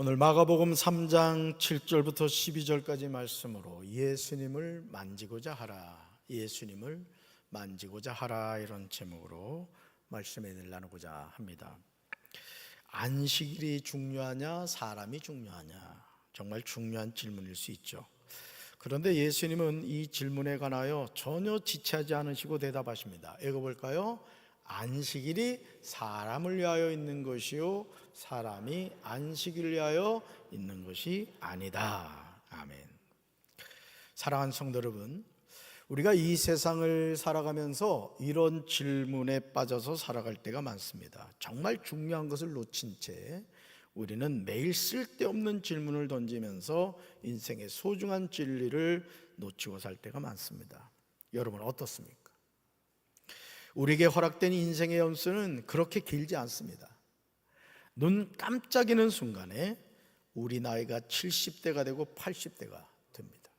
오늘 마가복음 3장 7절부터 12절까지 말씀으로 예수님을 만지고자 하라, 예수님을 만지고자 하라, 이런 제목으로 말씀을 나누고자 합니다. 안식일이 중요하냐, 사람이 중요하냐, 정말 중요한 질문일 수 있죠. 그런데 예수님은 이 질문에 관하여 전혀 지체하지 않으시고 대답하십니다. 읽어볼까요? 안식일이 사람을 위하여 있는 것이요 사람이 안식일을 위하여 있는 것이 아니다. 아멘. 사랑하는 성도 여러분, 우리가 이 세상을 살아가면서 이런 질문에 빠져서 살아갈 때가 많습니다. 정말 중요한 것을 놓친 채 우리는 매일 쓸데없는 질문을 던지면서 인생의 소중한 진리를 놓치고 살 때가 많습니다. 여러분 어떻습니까? 우리에게 허락된 인생의 연수는 그렇게 길지 않습니다. 눈 깜짝이는 순간에 우리 나이가 70대가 되고 80대가 됩니다.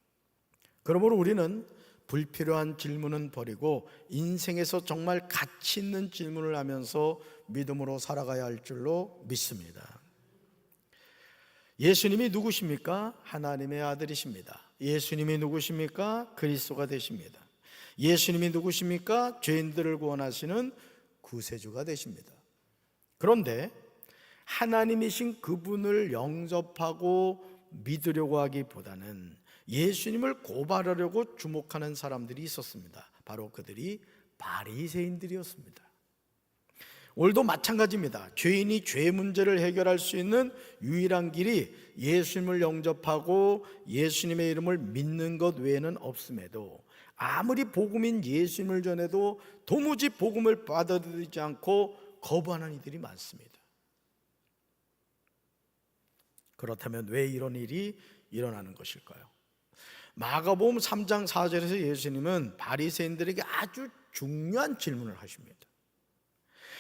그러므로 우리는 불필요한 질문은 버리고 인생에서 정말 가치 있는 질문을 하면서 믿음으로 살아가야 할 줄로 믿습니다. 예수님이 누구십니까? 하나님의 아들이십니다. 예수님이 누구십니까? 그리스도가 되십니다. 예수님이 누구십니까? 죄인들을 구원하시는 구세주가 되십니다. 그런데 하나님이신 그분을 영접하고 믿으려고 하기보다는 예수님을 고발하려고 주목하는 사람들이 있었습니다. 바로 그들이 바리새인들이었습니다. 오늘도 마찬가지입니다. 죄인이 죄 문제를 해결할 수 있는 유일한 길이 예수님을 영접하고 예수님의 이름을 믿는 것 외에는 없음에도 아무리 복음인 예수님을 전해도 도무지 복음을 받아들이지 않고 거부하는 이들이 많습니다. 그렇다면 왜 이런 일이 일어나는 것일까요? 마가복음 3장 4절에서 예수님은 바리새인들에게 아주 중요한 질문을 하십니다.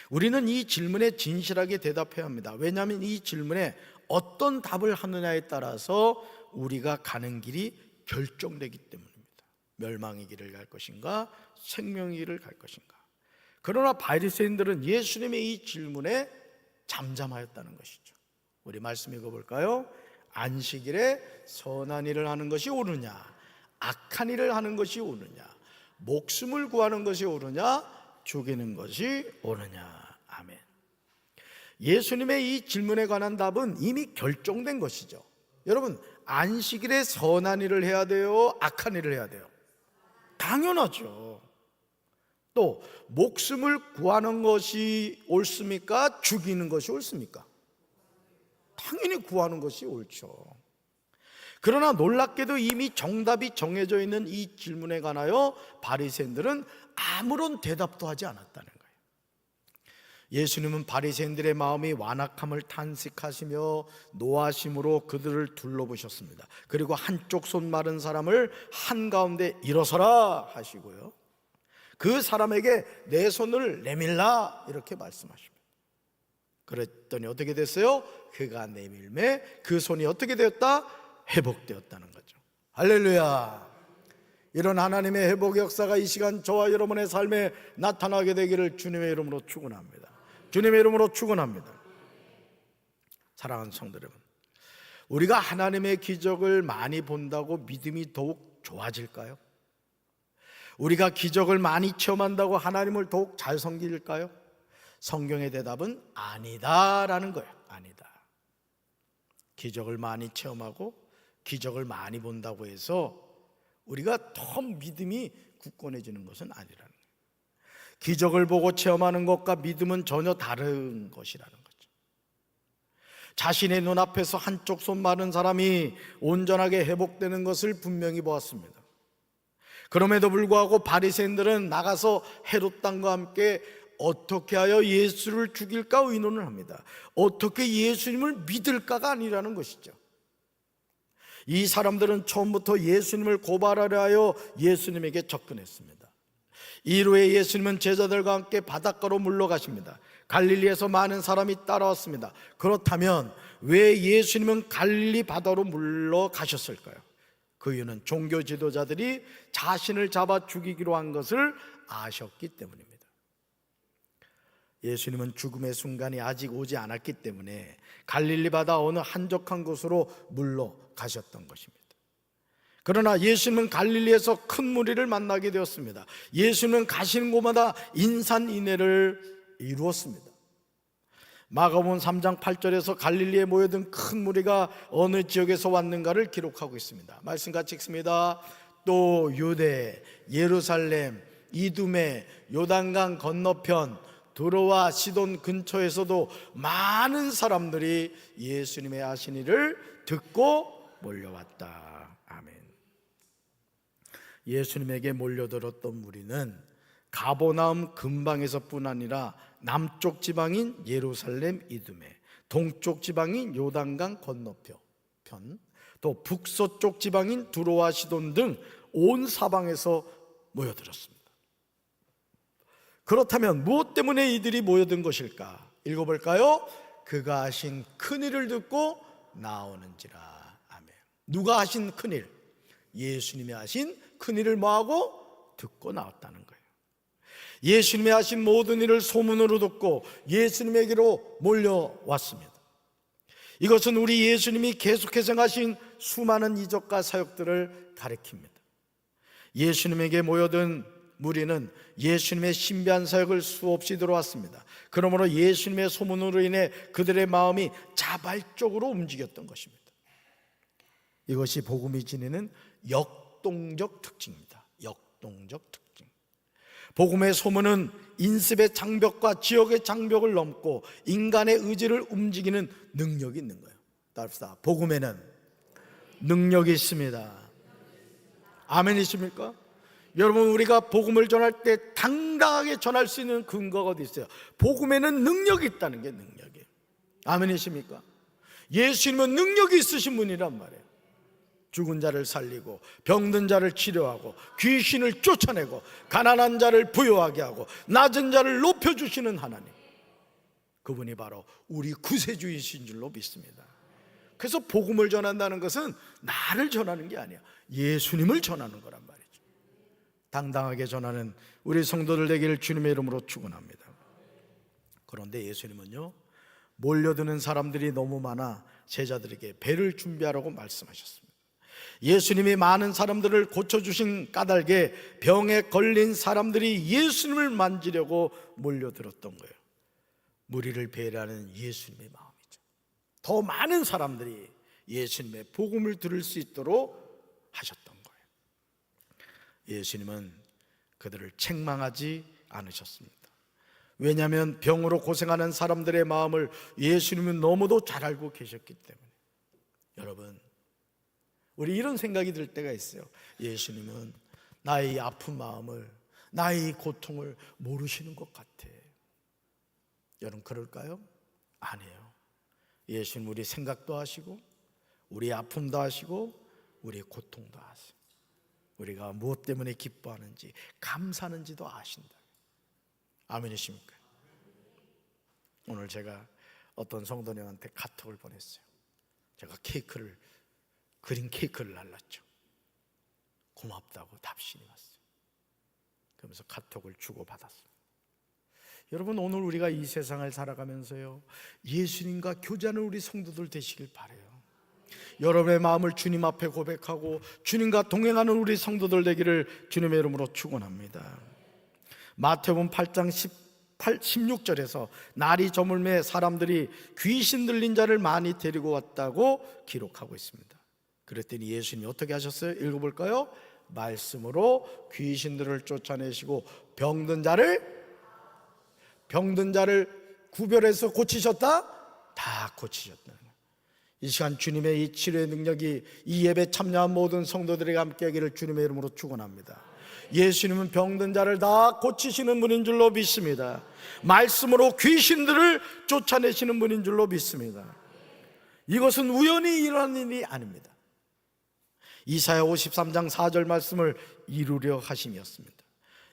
우리는 이 질문에 진실하게 대답해야 합니다. 왜냐하면 이 질문에 어떤 답을 하느냐에 따라서 우리가 가는 길이 결정되기 때문입니다. 멸망의 길을 갈 것인가, 생명의 길을 갈 것인가. 그러나 바리새인들은 예수님의 이 질문에 잠잠하였다는 것이죠. 우리 말씀 읽어볼까요? 안식일에 선한 일을 하는 것이 옳으냐, 악한 일을 하는 것이 옳으냐, 목숨을 구하는 것이 옳으냐, 죽이는 것이 옳으냐. 아멘. 예수님의 이 질문에 관한 답은 이미 결정된 것이죠. 여러분, 안식일에 선한 일을 해야 돼요, 악한 일을 해야 돼요? 당연하죠. 또 목숨을 구하는 것이 옳습니까? 죽이는 것이 옳습니까? 당연히 구하는 것이 옳죠. 그러나 놀랍게도 이미 정답이 정해져 있는 이 질문에 관하여 바리새인들은 아무런 대답도 하지 않았다는 거예요. 예수님은 바리새인들의 마음이 완악함을 탄식하시며 노하심으로 그들을 둘러보셨습니다. 그리고 한쪽 손 마른 사람을 한가운데 일어서라 하시고요, 그 사람에게 내 손을 내밀라 이렇게 말씀하십니다. 그랬더니 어떻게 됐어요? 그가 내밀매 그 손이 어떻게 되었다? 회복되었다는 거죠. 할렐루야. 이런 하나님의 회복 역사가 이 시간 저와 여러분의 삶에 나타나게 되기를 주님의 이름으로 축원합니다. 주님의 이름으로 축원합니다. 사랑하는 성도 여러분, 우리가 하나님의 기적을 많이 본다고 믿음이 더욱 좋아질까요? 우리가 기적을 많이 체험한다고 하나님을 더욱 잘 섬길까요? 성경의 대답은 아니다라는 거예요. 아니다. 기적을 많이 체험하고 기적을 많이 본다고 해서 우리가 더 믿음이 굳건해지는 것은 아니라는 거예요. 기적을 보고 체험하는 것과 믿음은 전혀 다른 것이라는 거죠. 자신의 눈앞에서 한쪽 손 마른 사람이 온전하게 회복되는 것을 분명히 보았습니다. 그럼에도 불구하고 바리새인들은 나가서 헤롯 왕과 함께 어떻게 하여 예수를 죽일까 의논을 합니다. 어떻게 예수님을 믿을까가 아니라는 것이죠. 이 사람들은 처음부터 예수님을 고발하려 하여 예수님에게 접근했습니다. 이후에 예수님은 제자들과 함께 바닷가로 물러가십니다. 갈릴리에서 많은 사람이 따라왔습니다. 그렇다면 왜 예수님은 갈릴리 바다로 물러가셨을까요? 그 이유는 종교 지도자들이 자신을 잡아 죽이기로 한 것을 아셨기 때문입니다. 예수님은 죽음의 순간이 아직 오지 않았기 때문에 갈릴리 바다 어느 한적한 곳으로 물러가셨던 것입니다. 그러나 예수님은 갈릴리에서 큰 무리를 만나게 되었습니다. 예수님은 가시는 곳마다 인산인해를 이루었습니다. 마가복음 3장 8절에서 갈릴리에 모여든 큰 무리가 어느 지역에서 왔는가를 기록하고 있습니다. 말씀 같이 읽습니다. 또 유대, 예루살렘, 이두메, 요단강 건너편 두로와 시돈 근처에서도 많은 사람들이 예수님의 하신 일을 듣고 몰려왔다. 아멘. 예수님에게 몰려들었던 무리는 가버나움 근방에서뿐 아니라 남쪽 지방인 예루살렘 이두메, 동쪽 지방인 요단강 건너편, 또 북서쪽 지방인 두로와 시돈 등 온 사방에서 모여들었습니다. 그렇다면 무엇 때문에 이들이 모여든 것일까? 읽어볼까요? 그가 하신 큰일을 듣고 나오는지라. 아멘. 누가 하신 큰일? 예수님이 하신 큰일을 뭐하고? 듣고 나왔다는 거예요. 예수님이 하신 모든 일을 소문으로 듣고 예수님에게로 몰려왔습니다. 이것은 우리 예수님이 계속해서 하신 수많은 이적과 사역들을 가리킵니다. 예수님에게 모여든 무리는 예수님의 신비한 사역을 수없이 들어왔습니다. 그러므로 예수님의 소문으로 인해 그들의 마음이 자발적으로 움직였던 것입니다. 이것이 복음이 지니는 역동적 특징입니다. 역동적 특징. 복음의 소문은 인습의 장벽과 지역의 장벽을 넘고 인간의 의지를 움직이는 능력이 있는 거예요. 따릅시다. 복음에는 능력이 있습니다. 아멘이십니까? 여러분, 우리가 복음을 전할 때 당당하게 전할 수 있는 근거가 어디 있어요? 복음에는 능력이 있다는 게 능력이에요. 아멘이십니까? 예수님은 능력이 있으신 분이란 말이에요. 죽은 자를 살리고 병든 자를 치료하고 귀신을 쫓아내고 가난한 자를 부유하게 하고 낮은 자를 높여주시는 하나님, 그분이 바로 우리 구세주이신 줄로 믿습니다. 그래서 복음을 전한다는 것은 나를 전하는 게 아니야, 예수님을 전하는 거란 말이죠. 당당하게 전하는 우리 성도들 되기를 주님의 이름으로 축원합니다. 그런데 예수님은요, 몰려드는 사람들이 너무 많아 제자들에게 배를 준비하라고 말씀하셨습니다. 예수님이 많은 사람들을 고쳐주신 까닭에 병에 걸린 사람들이 예수님을 만지려고 몰려들었던 거예요. 무리를 배려하는 예수님의 마음이죠. 더 많은 사람들이 예수님의 복음을 들을 수 있도록 하셨던 거예요. 예수님은 그들을 책망하지 않으셨습니다. 왜냐하면 병으로 고생하는 사람들의 마음을 예수님은 너무도 잘 알고 계셨기 때문에. 여러분, 우리 이런 생각이 들 때가 있어요. 예수님은 나의 아픈 마음을, 나의 고통을 모르시는 것 같아. 여러분, 그럴까요? 아니에요. 예수님 우리 생각도 하시고 우리 아픔도 하시고 우리 고통도 아시고 우리가 무엇 때문에 기뻐하는지 감사하는지도 아신다. 아멘이십니까? 오늘 제가 어떤 성도님한테 카톡을 보냈어요. 제가 그린 케이크를 날랐죠. 고맙다고 답신이 왔어요. 그러면서 카톡을 주고받았습니다. 여러분, 오늘 우리가 이 세상을 살아가면서요, 예수님과 교제하는 우리 성도들 되시길 바라요. 여러분의 마음을 주님 앞에 고백하고 주님과 동행하는 우리 성도들 되기를 주님의 이름으로 축원합니다. 마태복음 8장 16절에서 날이 저물매 사람들이 귀신 들린 자를 많이 데리고 왔다고 기록하고 있습니다. 그랬더니 예수님이 어떻게 하셨어요? 읽어볼까요? 말씀으로 귀신들을 쫓아내시고 병든 자를 구별해서 고치셨다? 다 고치셨다. 이 시간 주님의 이 치료의 능력이 이 예배 참여한 모든 성도들에게 함께하기를 주님의 이름으로 축원합니다. 예수님은 병든 자를 다 고치시는 분인 줄로 믿습니다. 말씀으로 귀신들을 쫓아내시는 분인 줄로 믿습니다. 이것은 우연히 일어난 일이 아닙니다. 이사야 53장 4절 말씀을 이루려 하심이었습니다.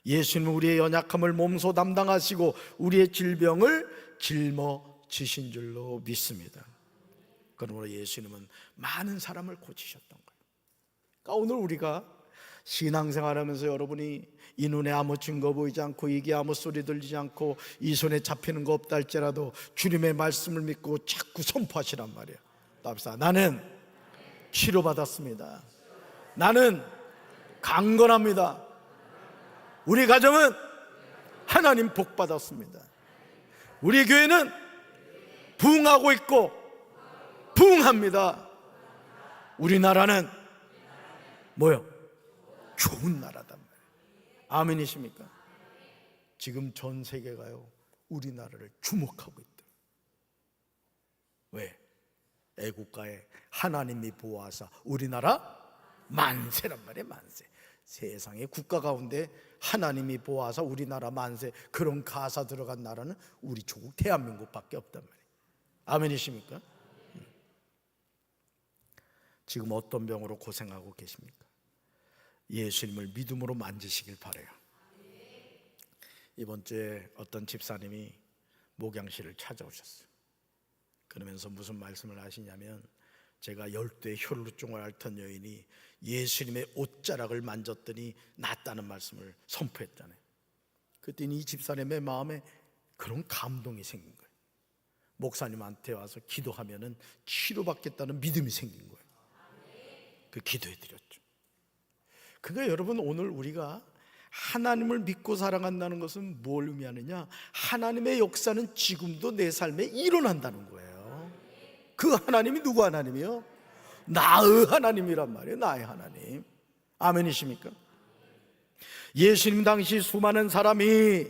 예수님은 우리의 연약함을 몸소 담당하시고 우리의 질병을 짊어지신 줄로 믿습니다. 그러므로 예수님은 많은 사람을 고치셨던 거예요. 그러니까 오늘 우리가 신앙생활하면서 여러분이 이 눈에 아무 증거 보이지 않고 이게 아무 소리 들리지 않고 이 손에 잡히는 거 없다 할지라도 주님의 말씀을 믿고 자꾸 선포하시란 말이에요. 답사, 나는 치료받았습니다. 나는 강건합니다. 우리 가정은 하나님 복 받았습니다. 우리 교회는 부흥하고 있고 부흥합니다. 우리나라는 뭐요? 좋은 나라단 말이에요. 아멘이십니까? 지금 전 세계가요 우리나라를 주목하고 있다. 왜? 애국가에 하나님이 보호하사 우리나라 만세란 말이에요. 만세. 세상의 국가 가운데 하나님이 보호하사 우리나라 만세, 그런 가사 들어간 나라는 우리 조국 대한민국밖에 없단 말이에요. 아멘이십니까? 지금 어떤 병으로 고생하고 계십니까? 예수님을 믿음으로 만지시길 바라요. 이번 주에 어떤 집사님이 목양실을 찾아오셨어요. 그러면서 무슨 말씀을 하시냐면, 제가 12의 혈루증을 앓던 여인이 예수님의 옷자락을 만졌더니 낫다는 말씀을 선포했잖아요. 그랬더니 이 집사님의 마음에 그런 감동이 생긴 거예요. 목사님한테 와서 기도하면은 치료받겠다는 믿음이 생긴 거예요. 그 기도해 드렸죠. 그러니까 여러분, 오늘 우리가 하나님을 믿고 사랑한다는 것은 뭘 의미하느냐? 하나님의 역사는 지금도 내 삶에 일어난다는 거예요. 그 하나님이 누구 하나님이요? 나의 하나님이란 말이에요. 나의 하나님. 아멘이십니까? 예수님 당시 수많은 사람이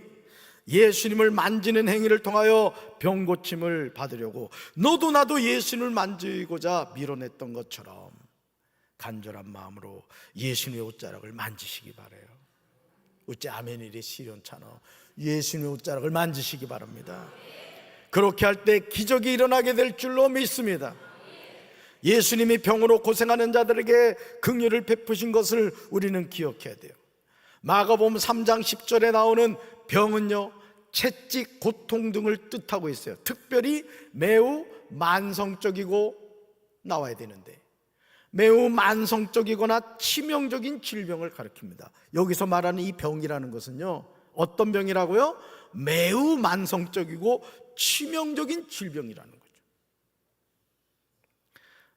예수님을 만지는 행위를 통하여 병 고침을 받으려고 너도 나도 예수님을 만지고자 밀어냈던 것처럼 간절한 마음으로 예수님의 옷자락을 만지시기 바라요. 어째 아멘이래 시련찮아. 예수님의 옷자락을 만지시기 바랍니다. 그렇게 할 때 기적이 일어나게 될 줄로 믿습니다. 예수님이 병으로 고생하는 자들에게 긍휼을 베푸신 것을 우리는 기억해야 돼요. 마가복음 3장 10절에 나오는 병은요, 채찍, 고통 등을 뜻하고 있어요. 특별히 매우 만성적이고 나와야 되는데, 매우 만성적이거나 치명적인 질병을 가리킵니다. 여기서 말하는 이 병이라는 것은요, 어떤 병이라고요? 매우 만성적이고 치명적인 질병이라는 거죠.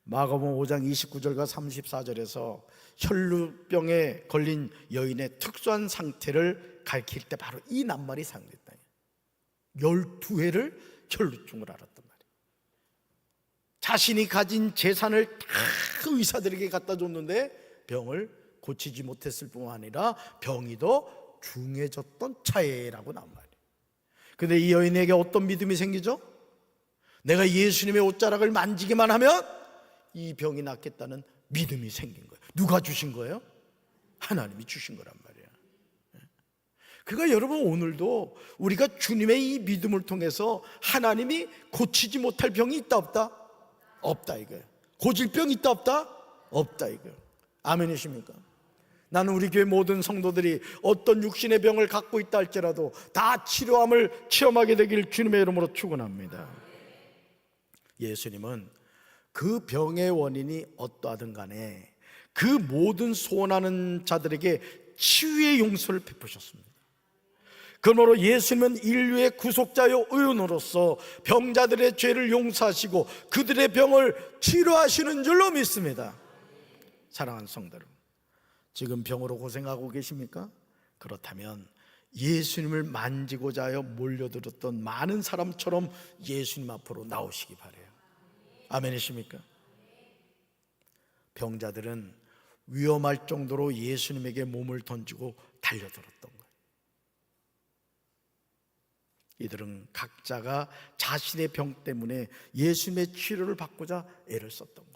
마가복음 5장 29절과 34절에서 혈루병에 걸린 여인의 특수한 상태를 가리킬 때 바로 이 낱말이 사용됐다. 12회를 혈루증을 앓았단 말이에요. 자신이 가진 재산을 다 의사들에게 갖다 줬는데 병을 고치지 못했을 뿐만 아니라 병이 더 중해졌던 차에라고 나온 말이에요. 근데 이 여인에게 어떤 믿음이 생기죠? 내가 예수님의 옷자락을 만지기만 하면 이 병이 낫겠다는 믿음이 생긴 거예요. 누가 주신 거예요? 하나님이 주신 거란 말이에요. 그러니까 여러분, 오늘도 우리가 주님의 이 믿음을 통해서 하나님이 고치지 못할 병이 있다 없다? 없다 이거예요. 고질 병이 있다 없다? 없다 이거예요. 아멘이십니까? 나는 우리 교회 모든 성도들이 어떤 육신의 병을 갖고 있다 할지라도 다 치료함을 체험하게 되길 주님의 이름으로 축원합니다. 예수님은 그 병의 원인이 어떠하든 간에 그 모든 소원하는 자들에게 치유의 용서를 베푸셨습니다. 그러므로 예수님은 인류의 구속자요 의원으로서 병자들의 죄를 용서하시고 그들의 병을 치료하시는 줄로 믿습니다. 사랑하는 성도 여러분, 지금 병으로 고생하고 계십니까? 그렇다면 예수님을 만지고자 하여 몰려들었던 많은 사람처럼 예수님 앞으로 나오시기 바라요. 아멘이십니까? 병자들은 위험할 정도로 예수님에게 몸을 던지고 달려들었던 거예요. 이들은 각자가 자신의 병 때문에 예수님의 치료를 받고자 애를 썼던 거예요.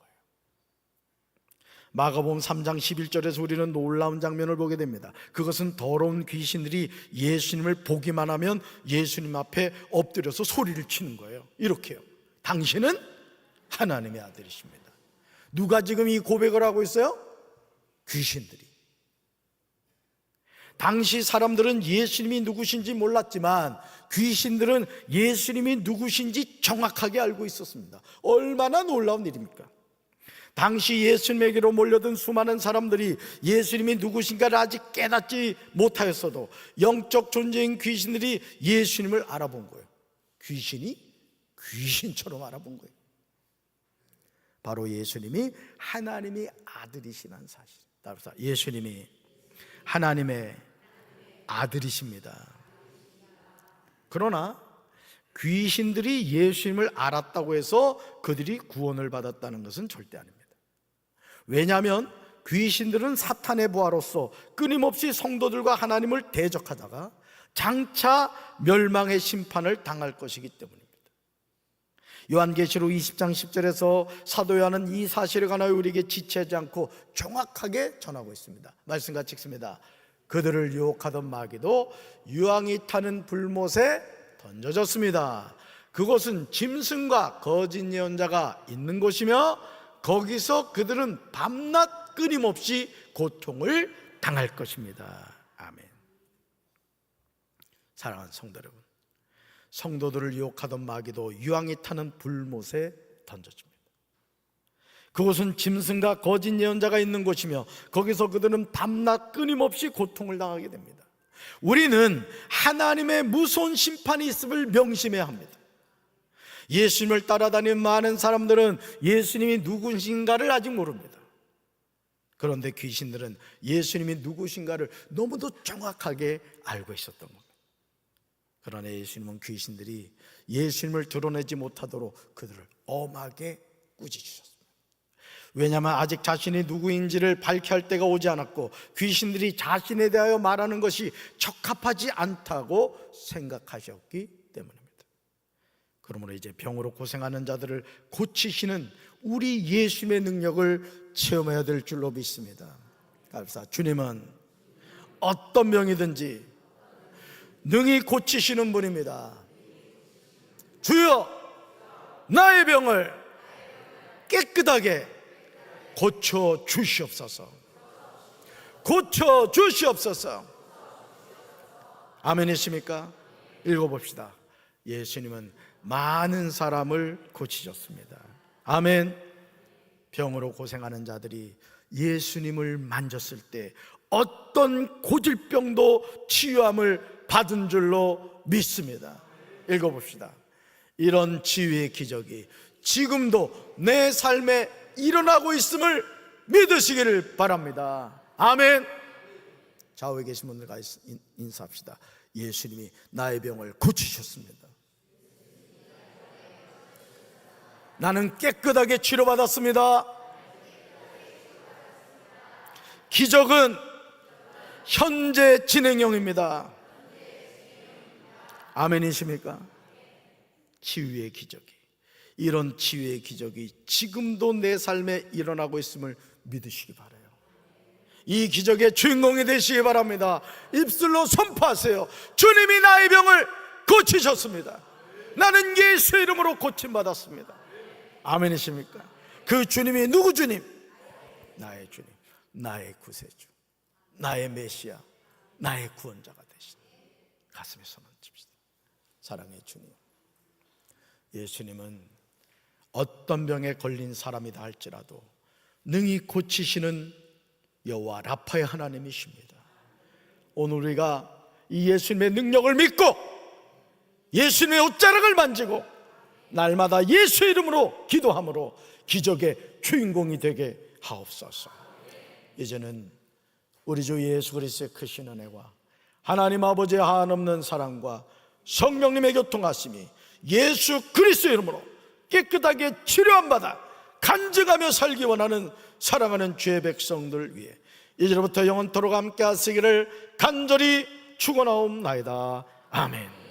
마가복음 3장 11절에서 우리는 놀라운 장면을 보게 됩니다. 그것은 더러운 귀신들이 예수님을 보기만 하면 예수님 앞에 엎드려서 소리를 치는 거예요. 이렇게요. 당신은 하나님의 아들이십니다. 누가 지금 이 고백을 하고 있어요? 귀신들이. 당시 사람들은 예수님이 누구신지 몰랐지만 귀신들은 예수님이 누구신지 정확하게 알고 있었습니다. 얼마나 놀라운 일입니까? 당시 예수님에게로 몰려든 수많은 사람들이 예수님이 누구신가를 아직 깨닫지 못하였어도 영적 존재인 귀신들이 예수님을 알아본 거예요. 귀신이 귀신처럼 알아본 거예요. 바로 예수님이 하나님의 아들이시라는 사실. 따라서 예수님이 하나님의 아들이십니다. 그러나 귀신들이 예수님을 알았다고 해서 그들이 구원을 받았다는 것은 절대 아닙니다. 왜냐하면 귀신들은 사탄의 부하로서 끊임없이 성도들과 하나님을 대적하다가 장차 멸망의 심판을 당할 것이기 때문입니다. 요한계시록 20장 10절에서 사도 요한은 이 사실에 관하여 우리에게 지체하지 않고 정확하게 전하고 있습니다. 말씀 같이 읽습니다. 그들을 유혹하던 마귀도 유황이 타는 불못에 던져졌습니다. 그곳은 짐승과 거짓 예언자가 있는 곳이며 거기서 그들은 밤낮 끊임없이 고통을 당할 것입니다. 아멘. 사랑하는 성도 여러분, 성도들을 유혹하던 마귀도 유황이 타는 불못에 던져집니다. 그곳은 짐승과 거짓 예언자가 있는 곳이며 거기서 그들은 밤낮 끊임없이 고통을 당하게 됩니다. 우리는 하나님의 무서운 심판이 있음을 명심해야 합니다. 예수님을 따라다니는 많은 사람들은 예수님이 누구신가를 아직 모릅니다. 그런데 귀신들은 예수님이 누구신가를 너무도 정확하게 알고 있었던 겁니다. 그러나 예수님은 귀신들이 예수님을 드러내지 못하도록 그들을 엄하게 꾸짖으셨습니다. 왜냐하면 아직 자신이 누구인지를 밝혀야 할 때가 오지 않았고 귀신들이 자신에 대하여 말하는 것이 적합하지 않다고 생각하셨기 때문입니다. 그러므로 이제 병으로 고생하는 자들을 고치시는 우리 예수님의 능력을 체험해야 될 줄로 믿습니다. 그래서 주님은 어떤 병이든지 능히 고치시는 분입니다. 주여, 나의 병을 깨끗하게 고쳐 주시옵소서. 고쳐 주시옵소서. 아멘이십니까? 읽어봅시다. 예수님은 많은 사람을 고치셨습니다. 아멘. 병으로 고생하는 자들이 예수님을 만졌을 때 어떤 고질병도 치유함을 받은 줄로 믿습니다. 읽어봅시다. 이런 치유의 기적이 지금도 내 삶에 일어나고 있음을 믿으시기를 바랍니다. 아멘. 좌우에 계신 분들과 인사합시다. 예수님이 나의 병을 고치셨습니다. 나는 깨끗하게 치료받았습니다. 기적은 현재 진행형입니다. 아멘이십니까? 치유의 기적이, 이런 치유의 기적이 지금도 내 삶에 일어나고 있음을 믿으시기 바라요. 이 기적의 주인공이 되시기 바랍니다. 입술로 선포하세요. 주님이 나의 병을 고치셨습니다. 나는 예수의 이름으로 고침받았습니다. 아멘이십니까? 그 주님이 누구 주님? 나의 주님, 나의 구세주, 나의 메시아, 나의 구원자가 되신 가슴에 손을 칩시다. 사랑의 주님, 예수님은 어떤 병에 걸린 사람이다 할지라도 능히 고치시는 여호와 라파의 하나님이십니다. 오늘 우리가 이 예수님의 능력을 믿고 예수님의 옷자락을 만지고 날마다 예수의 이름으로 기도함으로 기적의 주인공이 되게 하옵소서. 이제는 우리 주 예수 그리스도의 크신 은혜와 하나님 아버지의 한없는 사랑과 성령님의 교통하심이 예수 그리스도의 이름으로 깨끗하게 치료함 받아 간증하며 살기 원하는 사랑하는 주의 백성들 위해 이제부터 영원토록 함께 하시기를 간절히 축원하옵나이다. 아멘.